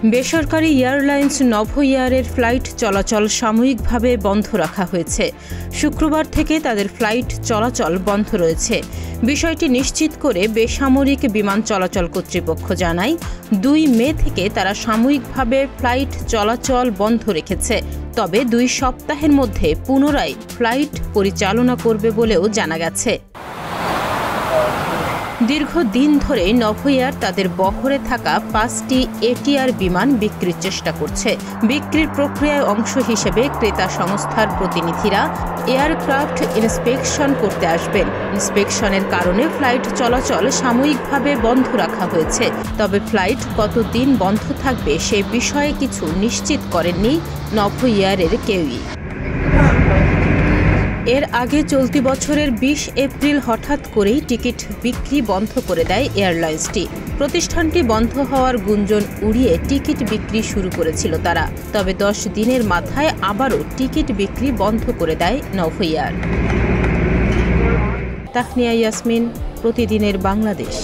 বেসরকারি airlines নভোএয়ারের flight চলাচল সাময়িকভাবে বন্ধ রাখা হয়েছে। শুক্রবার থেকে তাদের ফ্লাইট চলাচল বন্ধ রয়েছে। বিষয়টি নিশ্চিত করে বেসামরিক বিমান চলাচল কর্তৃপক্ষ জানায়, 2 মে থেকে তারা সাময়িকভাবে ফ্লাইট চলাচল বন্ধ রেখেছে। তবে 2 সপ্তাহের মধ্যে পুনরায় ফ্লাইট পরিচালনা করবে বলেও জানা গেছে। দীর্ঘদিন ধরে নভোএয়ার তাদের বহরে থাকা 5টি এটিআর বিমান বিক্রির চেষ্টা করছে। বিক্রির প্রক্রিয়ায় অংশ হিসেবে ক্রেতা সংস্থার প্রতিনিধিরা এয়ারক্রাফট ইন্সপেকশন করতে আসবেন। ইন্সপেকশনের কারণে ফ্লাইট চলাচল সাময়িকভাবে বন্ধ রাখা হয়েছে। তবে ফ্লাইট কতদিন বন্ধ থাকবে সে বিষয়ে কিছু নিশ্চিত করেননি নভোএয়ারের কেউই। এর আগে চলতি বছরের 20 এপ্রিল হঠাৎ করেই টিকিট বিক্রি বন্ধ করে দেয় এয়ারলাইন্সটি। প্রতিষ্ঠানটি বন্ধ হওয়ার গুঞ্জন উড়িয়ে টিকিট বিক্রি শুরু করেছিল তারা। তবে 10 দিনের মাথায় আবারও টিকিট বিক্রি বন্ধ করে দেয় নভোএয়ার। তাহনিয়া ইয়াসমিন, প্রতিদিনের বাংলাদেশ।